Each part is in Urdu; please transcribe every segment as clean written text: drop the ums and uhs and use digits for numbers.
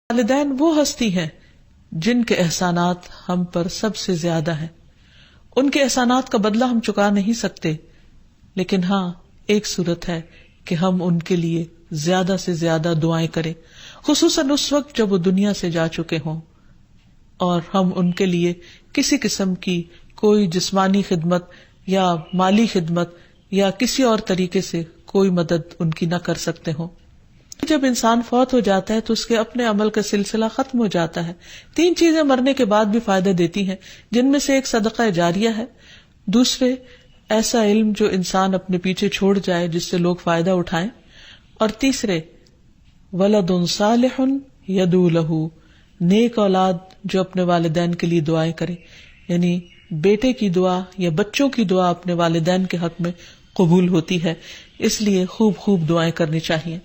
والدین وہ ہستی ہیں جن کے احسانات ہم پر سب سے زیادہ ہیں. ان کے احسانات کا بدلہ ہم چکا نہیں سکتے، لیکن ہاں ایک صورت ہے کہ ہم ان کے لیے زیادہ سے زیادہ دعائیں کریں، خصوصاً اس وقت جب وہ دنیا سے جا چکے ہوں اور ہم ان کے لیے کسی قسم کی کوئی جسمانی خدمت یا مالی خدمت یا کسی اور طریقے سے کوئی مدد ان کی نہ کر سکتے ہوں. جب انسان فوت ہو جاتا ہے تو اس کے اپنے عمل کا سلسلہ ختم ہو جاتا ہے. 3 چیزیں مرنے کے بعد بھی فائدہ دیتی ہیں، جن میں سے ایک صدقہ جاریہ ہے، دوسرے ایسا علم جو انسان اپنے پیچھے چھوڑ جائے جس سے لوگ فائدہ اٹھائیں، اور تیسرے ولد صالح یدعو لہ، نیک اولاد جو اپنے والدین کے لیے دعائیں کرے. یعنی بیٹے کی دعا یا بچوں کی دعا اپنے والدین کے حق میں قبول ہوتی ہے، اس لیے خوب خوب دعائیں کرنی چاہیے.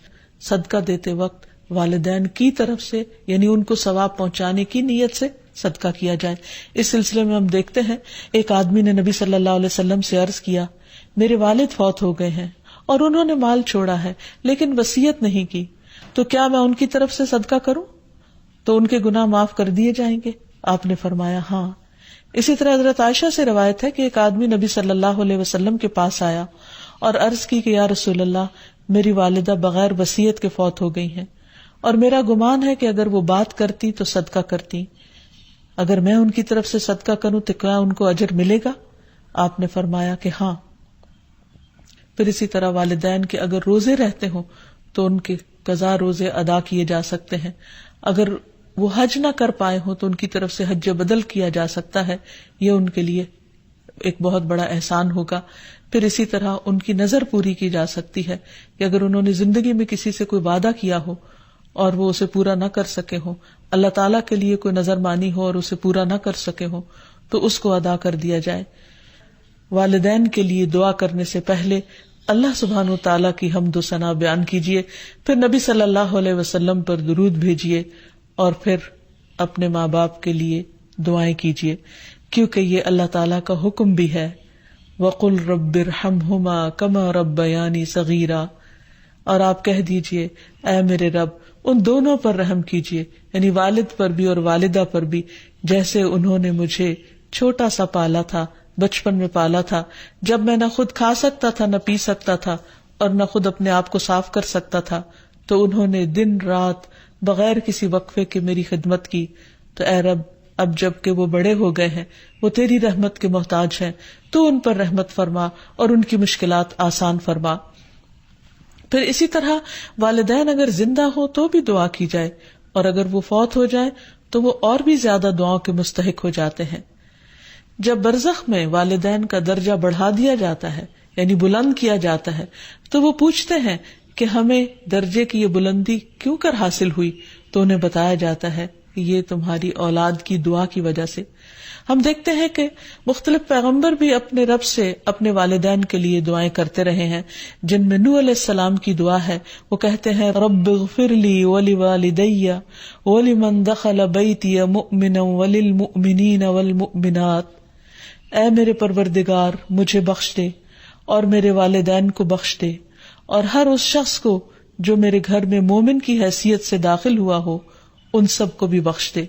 صدقہ دیتے وقت والدین کی طرف سے یعنی ان کو ثواب پہنچانے کی نیت سے صدقہ کیا جائے. اس سلسلے میں ہم دیکھتے ہیں ایک آدمی نے نبی صلی اللہ علیہ وسلم سے عرض کیا، میرے والد فوت ہو گئے ہیں اور انہوں نے مال چھوڑا ہے لیکن وصیت نہیں کی، تو کیا میں ان کی طرف سے صدقہ کروں تو ان کے گناہ معاف کر دیے جائیں گے؟ آپ نے فرمایا ہاں. اسی طرح حضرت عائشہ سے روایت ہے کہ ایک آدمی نبی صلی اللہ علیہ وسلم کے پاس آیا اور عرض کی کہ یا رسول اللہ، میری والدہ بغیر وصیت کے فوت ہو گئی ہیں اور میرا گمان ہے کہ اگر وہ بات کرتی تو صدقہ کرتی، اگر میں ان کی طرف سے صدقہ کروں تو کیا ان کو اجر ملے گا؟ آپ نے فرمایا کہ ہاں. پھر اسی طرح والدین کے اگر روزے رہتے ہوں تو ان کے قضا روزے ادا کیے جا سکتے ہیں. اگر وہ حج نہ کر پائے ہوں تو ان کی طرف سے حج بدل کیا جا سکتا ہے، یہ ان کے لیے ایک بہت بڑا احسان ہوگا. پھر اسی طرح ان کی نظر پوری کی جا سکتی ہے کہ اگر انہوں نے زندگی میں کسی سے کوئی وعدہ کیا ہو اور وہ اسے پورا نہ کر سکے ہو، اللہ تعالیٰ کے لیے کوئی نظر مانی ہو اور اسے پورا نہ کر سکے ہو تو اس کو ادا کر دیا جائے. والدین کے لیے دعا کرنے سے پہلے اللہ سبحانہ وتعالیٰ کی حمد و ثنا بیان کیجیے، پھر نبی صلی اللہ علیہ وسلم پر درود بھیجیے اور پھر اپنے ماں باپ کے لیے دعائیں کیجیے، کیونکہ یہ اللہ تعالیٰ کا حکم بھی ہے، وَقُلْ رَبِّ ارْحَمْهُمَا كَمَا رَبَّيَانِي صَغِيرًا، اور آپ کہہ دیجئے اے میرے رب ان دونوں پر رحم کیجیے، یعنی والد پر بھی اور والدہ پر بھی، جیسے انہوں نے مجھے چھوٹا سا پالا تھا، بچپن میں پالا تھا، جب میں نہ خود کھا سکتا تھا نہ پی سکتا تھا اور نہ خود اپنے آپ کو صاف کر سکتا تھا، تو انہوں نے دن رات بغیر کسی وقفے کے میری خدمت کی. تو اے رب اب جب کہ وہ بڑے ہو گئے ہیں، وہ تیری رحمت کے محتاج ہیں، تو ان پر رحمت فرما اور ان کی مشکلات آسان فرما. پھر اسی طرح والدین اگر زندہ ہو تو بھی دعا کی جائے، اور اگر وہ فوت ہو جائے تو وہ اور بھی زیادہ دعاؤں کے مستحق ہو جاتے ہیں. جب برزخ میں والدین کا درجہ بڑھا دیا جاتا ہے یعنی بلند کیا جاتا ہے تو وہ پوچھتے ہیں کہ ہمیں درجے کی یہ بلندی کیوں کر حاصل ہوئی، تو انہیں بتایا جاتا ہے کہ یہ تمہاری اولاد کی دعا کی وجہ سے. ہم دیکھتے ہیں کہ مختلف پیغمبر بھی اپنے رب سے اپنے والدین کے لیے دعائیں کرتے رہے ہیں، جن میں نوح علیہ السلام کی دعا ہے. وہ کہتے ہیں رب اغفر لی ولوالدی ولمن دخل بیتی مؤمنا وللمؤمنین والمؤمنات، اے میرے پروردگار مجھے بخش دے اور میرے والدین کو بخش دے اور ہر اس شخص کو جو میرے گھر میں مومن کی حیثیت سے داخل ہوا ہو ان سب کو بھی بخش دے.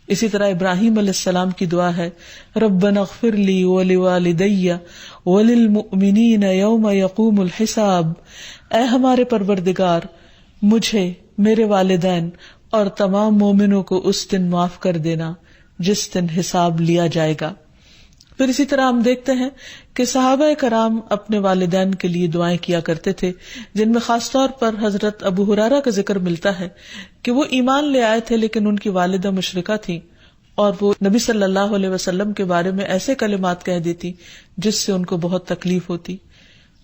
اسی طرح ابراہیم علیہ السلام کی دعا ہے ربنا اغفر لی ولوالدی وللمؤمنین یوم یقوم الحساب، اے ہمارے پروردگار مجھے، میرے والدین اور تمام مومنوں کو اس دن معاف کر دینا جس دن حساب لیا جائے گا. پھر اسی طرح ہم دیکھتے ہیں کہ صحابہ کرام اپنے والدین کے لیے دعائیں کیا کرتے تھے، جن میں خاص طور پر حضرت ابو ہریرہ کا ذکر ملتا ہے کہ وہ ایمان لے آئے تھے لیکن ان کی والدہ مشرکہ تھیں اور وہ نبی صلی اللہ علیہ وسلم کے بارے میں ایسے کلمات کہہ دیتی جس سے ان کو بہت تکلیف ہوتی.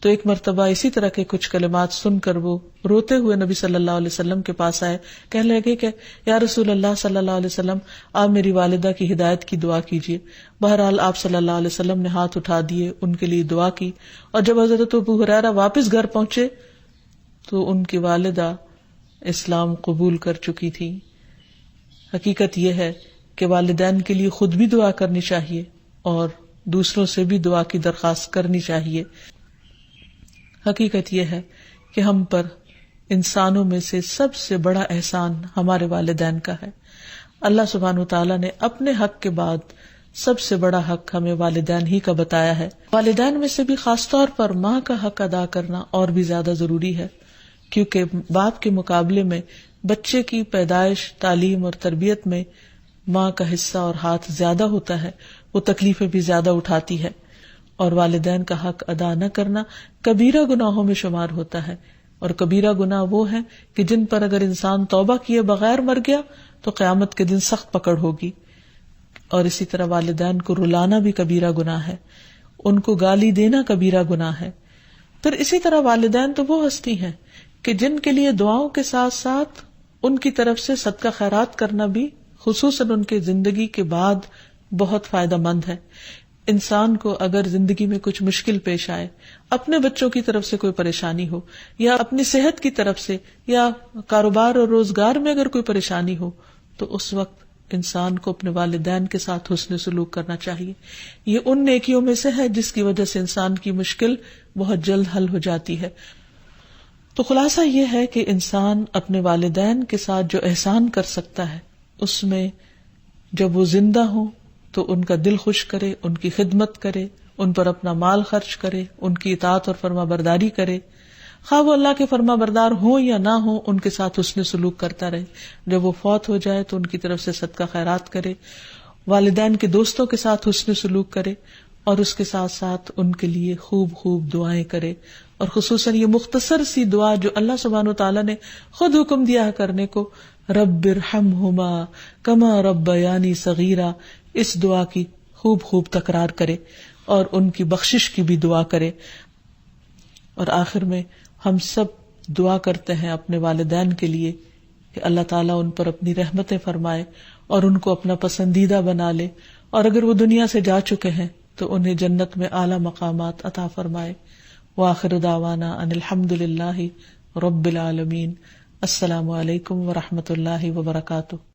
تو ایک مرتبہ اسی طرح کے کچھ کلمات سن کر وہ روتے ہوئے نبی صلی اللہ علیہ وسلم کے پاس آئے، کہنے لگے کہ یا رسول اللہ صلی اللہ علیہ وسلم آپ میری والدہ کی ہدایت کی دعا کیجیے. بہرحال آپ صلی اللہ علیہ وسلم نے ہاتھ اٹھا دیے، ان کے لیے دعا کی، اور جب حضرت ابو ہریرہ واپس گھر پہنچے تو ان کی والدہ اسلام قبول کر چکی تھی. حقیقت یہ ہے کہ والدین کے لیے خود بھی دعا کرنی چاہیے اور دوسروں سے بھی دعا کی درخواست کرنی چاہیے. حقیقت یہ ہے کہ ہم پر انسانوں میں سے سب سے بڑا احسان ہمارے والدین کا ہے. اللہ سبحانہ وتعالی نے اپنے حق کے بعد سب سے بڑا حق ہمیں والدین ہی کا بتایا ہے. والدین میں سے بھی خاص طور پر ماں کا حق ادا کرنا اور بھی زیادہ ضروری ہے، کیونکہ باپ کے مقابلے میں بچے کی پیدائش، تعلیم اور تربیت میں ماں کا حصہ اور ہاتھ زیادہ ہوتا ہے، وہ تکلیفیں بھی زیادہ اٹھاتی ہے. اور والدین کا حق ادا نہ کرنا کبیرہ گناہوں میں شمار ہوتا ہے، اور کبیرہ گناہ وہ ہیں کہ جن پر اگر انسان توبہ کیے بغیر مر گیا تو قیامت کے دن سخت پکڑ ہوگی. اور اسی طرح والدین کو رلانا بھی کبیرہ گناہ ہے، ان کو گالی دینا کبیرہ گناہ ہے. پھر اسی طرح والدین تو وہ ہستی ہیں کہ جن کے لیے دعاؤں کے ساتھ ساتھ ان کی طرف سے صدقہ خیرات کرنا بھی خصوصاً ان کے زندگی کے بعد بہت فائدہ مند ہے. انسان کو اگر زندگی میں کچھ مشکل پیش آئے، اپنے بچوں کی طرف سے کوئی پریشانی ہو، یا اپنی صحت کی طرف سے، یا کاروبار اور روزگار میں اگر کوئی پریشانی ہو، تو اس وقت انسان کو اپنے والدین کے ساتھ حسن سلوک کرنا چاہیے. یہ ان نیکیوں میں سے ہے جس کی وجہ سے انسان کی مشکل بہت جلد حل ہو جاتی ہے. تو خلاصہ یہ ہے کہ انسان اپنے والدین کے ساتھ جو احسان کر سکتا ہے، اس میں جب وہ زندہ ہوں تو ان کا دل خوش کرے، ان کی خدمت کرے، ان پر اپنا مال خرچ کرے، ان کی اطاعت اور فرما برداری کرے، خواہ وہ اللہ کے فرما بردار ہوں یا نہ ہوں، ان کے ساتھ حسن سلوک کرتا رہے. جب وہ فوت ہو جائے تو ان کی طرف سے صدقہ خیرات کرے، والدین کے دوستوں کے ساتھ حسن سلوک کرے، اور اس کے ساتھ ساتھ ان کے لیے خوب خوب دعائیں کرے. اور خصوصاً یہ مختصر سی دعا جو اللہ سبحانہ وتعالی نے خود حکم دیا ہے کرنے کو، رب ارحمہما کما ربیانی صغیرا، اس دعا کی خوب خوب تکرار کرے اور ان کی بخشش کی بھی دعا کرے. اور آخر میں ہم سب دعا کرتے ہیں اپنے والدین کے لیے کہ اللہ تعالیٰ ان پر اپنی رحمتیں فرمائے اور ان کو اپنا پسندیدہ بنا لے، اور اگر وہ دنیا سے جا چکے ہیں تو انہیں جنت میں اعلیٰ مقامات عطا فرمائے. وآخر دعوانا ان الحمد للہ رب العالمین. السلام علیکم ورحمۃ اللہ وبرکاتہ.